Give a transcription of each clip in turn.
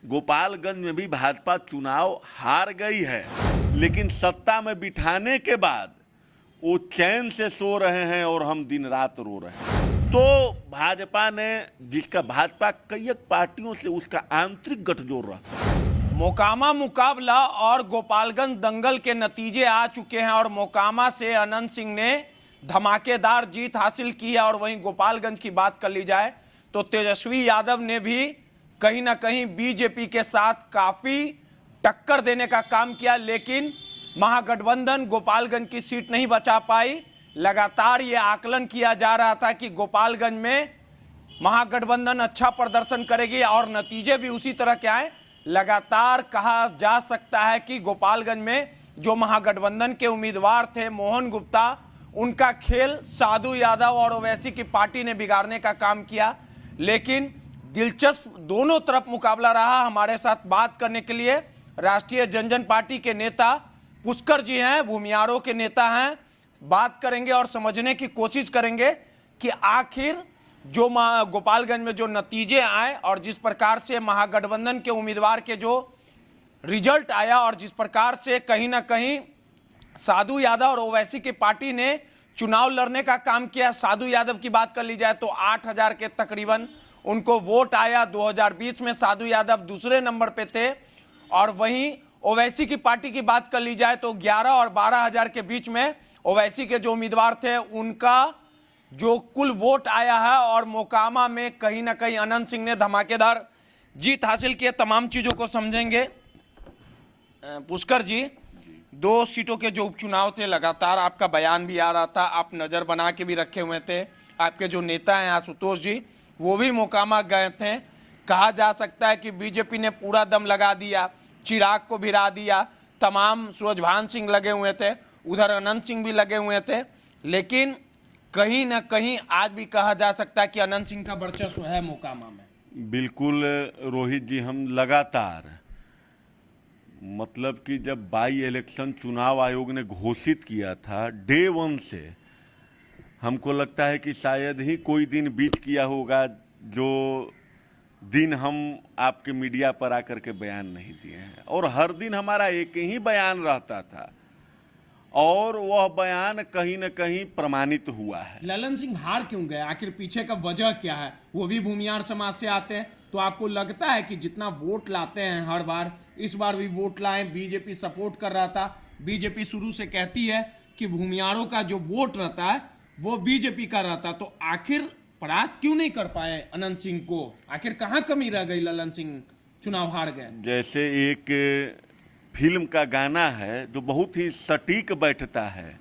गोपालगंज में भी भाजपा चुनाव हार गई है, लेकिन सत्ता में बिठाने के बाद वो चैन से सो रहे हैं और हम दिन रात रो रहे हैं। तो भाजपा ने, जिसका भाजपा कई पार्टियों से उसका आंतरिक गठजोड़ रहा, मोकामा मुकाबला और गोपालगंज दंगल के नतीजे आ चुके हैं और मोकामा से अनंत सिंह ने धमाकेदार जीत हासिल की है। और वहीं गोपालगंज की बात कर ली जाए तो तेजस्वी यादव ने भी कहीं ना कहीं बीजेपी के साथ काफी टक्कर देने का काम किया, लेकिन महागठबंधन गोपालगंज की सीट नहीं बचा पाई। लगातार ये आकलन किया जा रहा था कि गोपालगंज में महागठबंधन अच्छा प्रदर्शन करेगी और नतीजे भी उसी तरह के आए। लगातार कहा जा सकता है कि गोपालगंज में जो महागठबंधन के उम्मीदवार थे मोहन गुप्ता, उनका खेल साधु यादव और ओवैसी की पार्टी ने बिगाड़ने का काम किया। लेकिन दिलचस्प दोनों तरफ मुकाबला रहा। हमारे साथ बात करने के लिए राष्ट्रीय जनजन पार्टी के नेता पुष्कर जी हैं, भूमियारों के नेता हैं। बात करेंगे और समझने की कोशिश करेंगे कि आखिर जो गोपालगंज में जो नतीजे आए और जिस प्रकार से महागठबंधन के उम्मीदवार के जो रिजल्ट आया और जिस प्रकार से कहीं ना कहीं साधु यादव और ओवैसी की पार्टी ने चुनाव लड़ने का काम किया। साधु यादव की बात कर ली जाए तो 8,000 के तकरीबन उनको वोट आया। 2020 में साधु यादव दूसरे नंबर पे थे। और वहीं ओवैसी की पार्टी की बात कर ली जाए तो 11 और 12,000 के बीच में ओवैसी के जो उम्मीदवार थे उनका जो कुल वोट आया है। और मोकामा में कहीं ना कहीं अनंत सिंह ने धमाकेदार जीत हासिल की। तमाम चीजों को समझेंगे। पुष्कर जी, 2 सीटों के जो उपचुनाव थे, लगातार आपका बयान भी आ रहा था, आप नजर बना के भी रखे हुए थे। आपके जो नेता हैं आशुतोष जी, वो भी मोकामा गए थे। कहा जा सकता है कि बीजेपी ने पूरा दम लगा दिया, चिराग को भिरा दिया, तमाम सूरजभान सिंह लगे हुए थे, उधर अनंत सिंह भी लगे हुए थे। लेकिन कहीं ना कहीं आज भी कहा जा सकता है कि अनंत सिंह का वर्चस्व है मोकामा में। बिल्कुल रोहित जी, हम लगातार, मतलब कि जब बाई इलेक्शन चुनाव आयोग ने घोषित किया था, डे 1 से हमको लगता है कि शायद ही कोई दिन बीत किया होगा जो दिन हम आपके मीडिया पर आकर के बयान नहीं दिए हैं। और हर दिन हमारा एक ही बयान रहता था और वह बयान कहीं न कहीं प्रमाणित हुआ है। ललन सिंह हार क्यों गए, आखिर पीछे का वजह क्या है? वो भी भूमियार समाज से आते हैं, तो आपको लगता है कि जितना वोट लाते हैं हर बार, इस बार भी वोट लाएं? बीजेपी सपोर्ट कर रहा था। बीजेपी शुरू से कहती है कि भूमियारों का जो वोट रहता है वो बीजेपी का रहता, तो आखिर परास्त क्यों नहीं कर पाए अनंत सिंह को? आखिर कहाँ कमी रह गई? ललन सिंह चुनाव हार गए। जैसे एक फिल्म का गाना है जो बहुत ही सटीक बैठता है,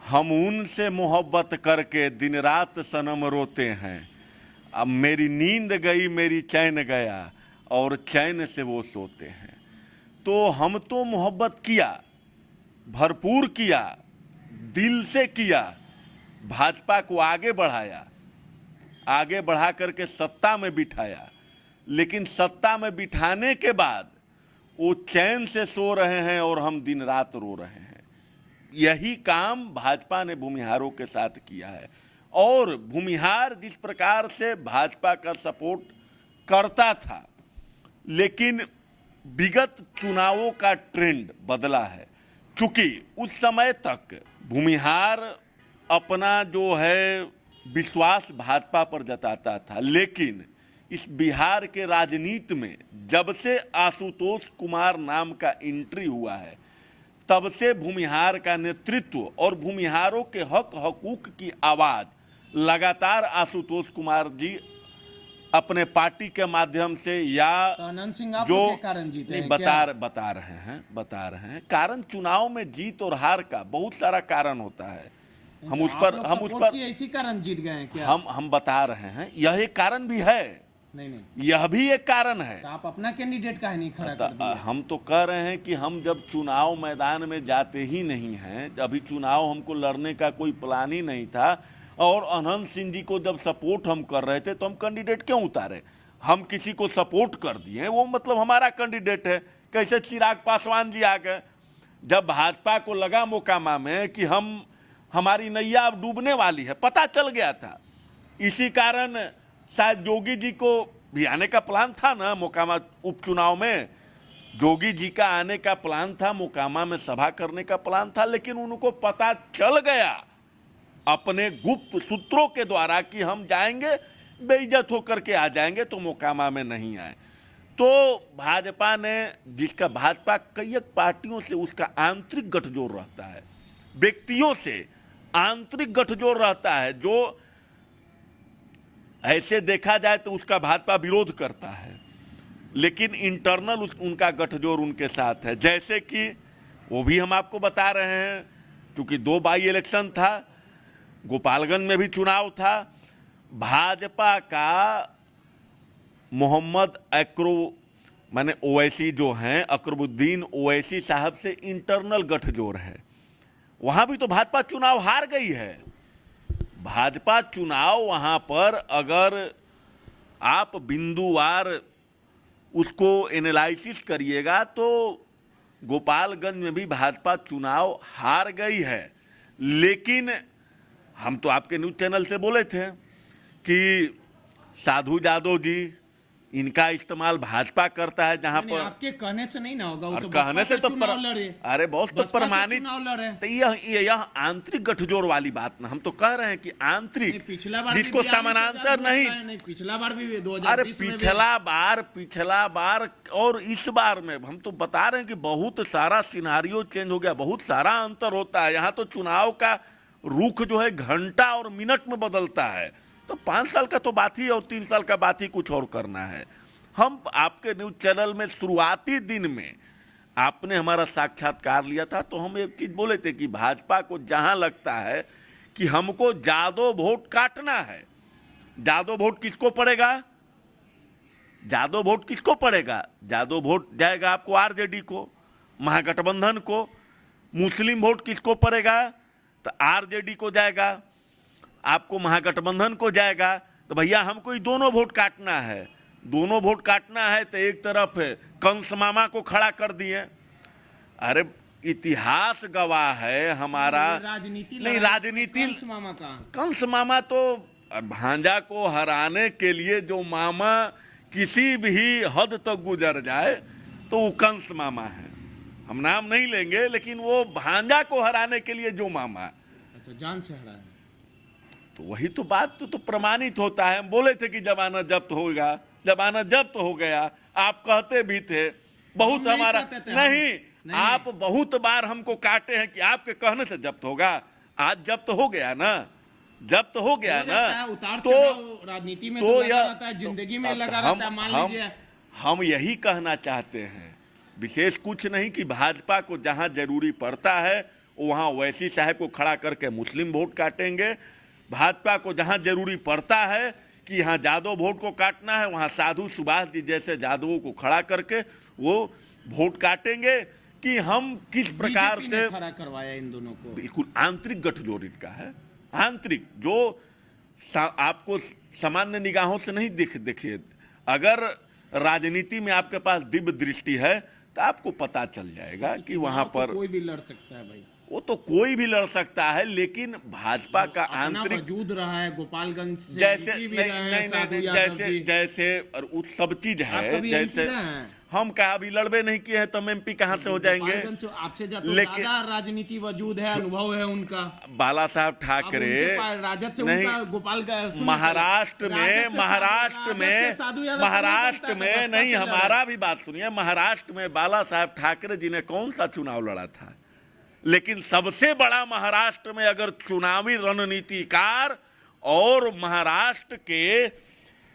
हम उनसे मोहब्बत करके दिन रात सनम रोते हैं, अब मेरी नींद गई मेरी चैन गया और चैन से वो सोते हैं। तो हम तो मोहब्बत किया, भरपूर किया, दिल से किया, भाजपा को आगे बढ़ाया, आगे बढ़ा करके सत्ता में बिठाया, लेकिन सत्ता में बिठाने के बाद वो चैन से सो रहे हैं और हम दिन रात रो रहे हैं। यही काम भाजपा ने भूमिहारों के साथ किया है। और भूमिहार जिस प्रकार से भाजपा का सपोर्ट करता था, लेकिन विगत चुनावों का ट्रेंड बदला है। चूंकि उस समय तक भूमिहार अपना जो है विश्वास भाजपा पर जताता था, लेकिन इस बिहार के राजनीति में जब से आशुतोष कुमार नाम का एंट्री हुआ है, तब से भूमिहार का नेतृत्व और भूमिहारों के हक हकूक की आवाज़ लगातार आशुतोष कुमार जी अपने पार्टी के माध्यम से या तो अनंत सिंह आप जो कारण जीते हैं बता रहे हैं कारण चुनाव में जीत और हार का बहुत सारा कारण होता है। हम उस पर ऐसी कारण जीत गए हैं क्या? हम बता रहे हैं, यह एक कारण भी है। नहीं, यह भी एक कारण है। तो आप अपना कैंडिडेट का नहीं खड़ा कर दिए? हम तो कह रहे हैं कि हम जब चुनाव मैदान में जाते ही नहीं हैं, अभी चुनाव हमको लड़ने का कोई प्लान ही नहीं था, और अनंत सिंह जी को जब सपोर्ट हम कर रहे थे तो हम कैंडिडेट क्यों उतारे? हम किसी को सपोर्ट कर दिए, वो मतलब हमारा कैंडिडेट है। कैसे चिराग पासवान जी आ गए, जब भाजपा को लगा मोकामा में कि हमारी नैया अब डूबने वाली है, पता चल गया था। इसी कारण शायद जोगी जी को भी आने का प्लान था ना मोकामा उपचुनाव में, जोगी जी का आने का प्लान था, मोकामा में सभा करने का प्लान था, लेकिन उनको पता चल गया अपने गुप्त सूत्रों के द्वारा कि हम जाएंगे बेइज्जत होकर के आ जाएंगे, तो मोकामा में नहीं आए। तो भाजपा ने, जिसका भाजपा कई एक पार्टियों से उसका आंतरिक गठजोड़ रहता है, व्यक्तियों से आंतरिक गठजोड़ रहता है, जो ऐसे देखा जाए तो उसका भाजपा विरोध करता है, लेकिन इंटरनल उनका गठजोड़ उनके साथ है। जैसे कि वो भी हम आपको बता रहे हैं, क्योंकि 2 बाई इलेक्शन था, गोपालगंज में भी चुनाव था, भाजपा का मोहम्मद माने ओवैसी जो हैं, अकरबुद्दीन ओवैसी साहब से इंटरनल गठजोड़ है। वहां भी तो भाजपा चुनाव हार गई है। भाजपा चुनाव वहां पर अगर आप बिंदुवार उसको एनालिसिस करिएगा तो गोपालगंज में भी भाजपा चुनाव हार गई है। लेकिन हम तो आपके न्यूज़ चैनल से बोले थे कि साधु यादव जी, इनका इस्तेमाल भाजपा करता है जहां पर आपके कहने से नहीं ना होगा, वो और तो कहने से तो अरे बहुत तो प्रमाणित, तो यह आंतरिक गठजोड़ वाली बात ना, हम तो कह रहे हैं कि आंतरिक, पिछला बार जिसको समानांतर नहीं, पिछला बार भी 2020 अरे पिछला बार और इस बार में हम तो बता रहे हैं कि बहुत सारा सिनारियो चेंज हो गया, बहुत सारा अंतर होता है। यहाँ तो चुनाव का रुख जो है घंटा और मिनट में बदलता है, तो 5 साल का तो बात ही और 3 साल का बात ही कुछ और करना है। हम आपके न्यूज चैनल में शुरुआती दिन में आपने हमारा साक्षात्कार लिया था, तो हम एक चीज बोले थे कि भाजपा को जहां लगता है कि हमको जादव वोट काटना है, जादव वोट किसको पड़ेगा, जादव वोट किसको पड़ेगा, जादव वोट जाएगा आपको आरजेडी को, महागठबंधन को। मुस्लिम वोट किसको पड़ेगा, तो आरजेडी को जाएगा, आपको महागठबंधन को जाएगा। तो भैया हमको ये दोनों वोट काटना है, दोनों वोट काटना है। तो एक तरफ कंस मामा को खड़ा कर दिए। अरे इतिहास गवाह है हमारा, राजनीति नहीं राजनीति, कंस मामा तो भांजा को हराने के लिए जो मामा किसी भी हद तक गुजर जाए तो वो कंस मामा है। हम नाम नहीं लेंगे, लेकिन वो भांजा को हराने के लिए जो मामा, अच्छा, जान से हरा है, तो वही तो बात तो प्रमाणित होता है। हम बोले थे कि जमानत जब्त होगा, जमानत जब्त हो गया, आप कहते भी थे बहुत हमारा नहीं, आप बहुत बार हमको काटे हैं कि आपके कहने से जब्त होगा, आज जब्त हो गया ना, जब्त हो गया ना। तो राजनीति में तो लगा रहता है, जिंदगी में लगा रहता है। मान लीजिए हम यही कहना चाहते हैं, विशेष कुछ नहीं, कि भाजपा को जहां जरूरी पड़ता है वहां ओवैसी साहब को खड़ा करके मुस्लिम वोट काटेंगे, भाजपा को जहां जरूरी पड़ता है कि यहाँ जादव वोट को काटना है, वहां साधु सुभाष जी जैसे जादवों को खड़ा करके वो वोट काटेंगे। कि हम किस प्रकार से खड़ा करवाया इन दोनों को, बिल्कुल आंतरिक गठजोड़ इनका है, आंतरिक, जो आपको सामान्य निगाहों से नहीं दिखे। अगर राजनीति में आपके पास दिव्य दृष्टि है तो आपको पता चल जाएगा कि वहां पर कोई भी लड़ सकता है भाई, वो तो कोई भी लड़ सकता है, लेकिन भाजपा का आंतरिक वजूद रहा है गोपालगंज से, जैसे नहीं, जैसे और उस सब चीज है। जैसे हम कहा अभी लड़बे नहीं किए हैं तो हम एमपी कहां से हो जाएंगे, आपसे लेकिन राजनीति वजूद है, अनुभव है उनका। बाला साहब ठाकरे राजद से नहीं, महाराष्ट्र में नहीं, हमारा भी बात सुनिए, महाराष्ट्र में बाला साहब ठाकरे जी ने कौन सा चुनाव लड़ा था, लेकिन सबसे बड़ा महाराष्ट्र में अगर चुनावी रणनीतिकार और महाराष्ट्र के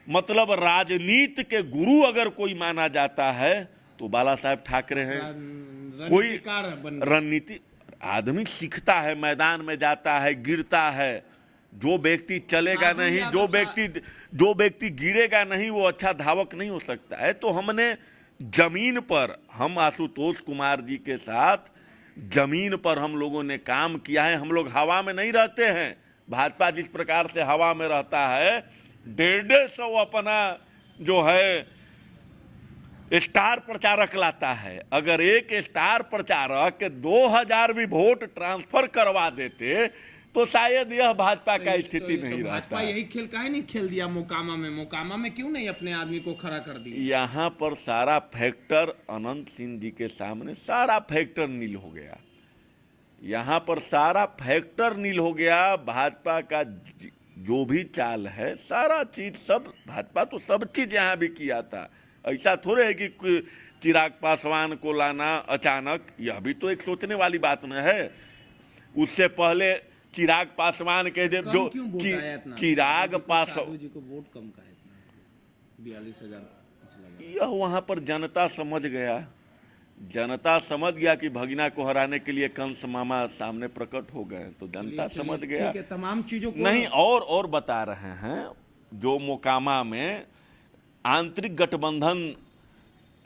मतलब राजनीति के गुरु अगर कोई माना जाता है तो बाला साहब ठाकरे हैं। कोई रणनीति आदमी सीखता है, मैदान में जाता है, गिरता है, जो व्यक्ति चलेगा नहीं, जो व्यक्ति गिरेगा नहीं वो अच्छा धावक नहीं हो सकता है। तो हमने जमीन पर, हम आशुतोष कुमार जी के साथ जमीन पर हम लोगों ने काम किया है। हम लोग हवा में नहीं रहते हैं, भाजपा जिस प्रकार से हवा में रहता है, 150 अपना जो है स्टार प्रचारक लाता है। अगर एक स्टार प्रचारक 2000 भी वोट ट्रांसफर करवा देते तो शायद यह भाजपा का स्थिति नहीं रहता। भाजपा यही खेल काहे नहीं खेल दिया मोकामा में? मोकामा में क्यों नहीं अपने आदमी को खड़ा कर दिया? यहाँ पर सारा फैक्टर अनंत सिंह जी के सामने सारा फैक्टर नील हो गया। यहाँ पर सारा फैक्टर नील हो गया। भाजपा का जो भी चाल है, सारा चीज सब भाजपा तो सब चीज यहाँ भी किया था। ऐसा थोड़े है कि चिराग पासवान को लाना अचानक, यह भी तो एक सोचने वाली बात न है। उससे पहले चिराग पासवान के जब जो चिराग पासवान जी को वोट कम का है 42,000, यह वहाँ पर जनता समझ गया। जनता समझ गया कि भगीना को हराने के लिए कंस मामा सामने प्रकट हो गए, तो जनता समझ गया। तमाम चीजों को नहीं और बता रहे हैं, जो मोकामा में आंतरिक गठबंधन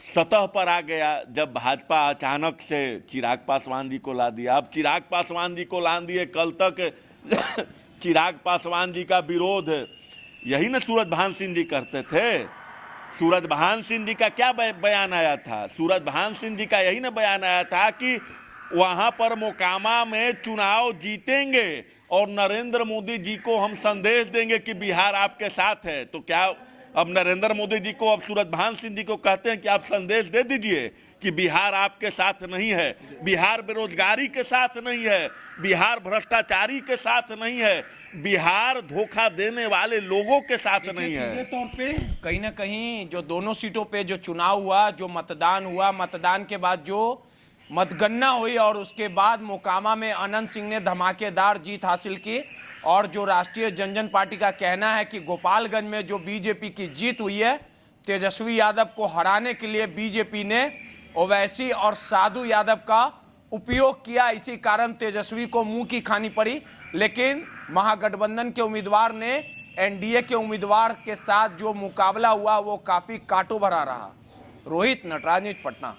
सतह पर आ गया जब भाजपा अचानक से चिराग पासवान जी को ला दिया। अब चिराग पासवान जी को ला दिए, कल तक चिराग पासवान जी का विरोध यही ना सूरजभान सिंह जी करते थे। सूरजभान सिंह जी का क्या बयान आया था? सूरजभान सिंह जी का यही ना बयान आया था कि वहां पर मोकामा में चुनाव जीतेंगे और नरेंद्र मोदी जी को हम संदेश देंगे कि बिहार आपके साथ है। तो क्या अब नरेंद्र मोदी जी को, अब सूरजभान सिंह जी को कहते हैं कि आप संदेश दे दीजिए कि बिहार आपके साथ नहीं है, बिहार बेरोजगारी के साथ नहीं है, बिहार भ्रष्टाचारी के साथ नहीं है, बिहार धोखा देने वाले लोगों के साथ नहीं है। तौर पे कहीं ना कहीं जो दोनों सीटों पे जो चुनाव हुआ, जो मतदान हुआ, मतदान के बाद जो मतगणना हुई और उसके बाद मोकामा में अनंत सिंह ने धमाकेदार जीत हासिल की। और जो राष्ट्रीय जनजन पार्टी का कहना है कि गोपालगंज में जो बीजेपी की जीत हुई है, तेजस्वी यादव को हराने के लिए बीजेपी ने ओवैसी और साधु यादव का उपयोग किया। इसी कारण तेजस्वी को मुंह की खानी पड़ी। लेकिन महागठबंधन के उम्मीदवार ने एनडीए के उम्मीदवार के साथ जो मुकाबला हुआ वो काफी कांटों भरा रहा। रोहित, नटराज न्यूज़, पटना।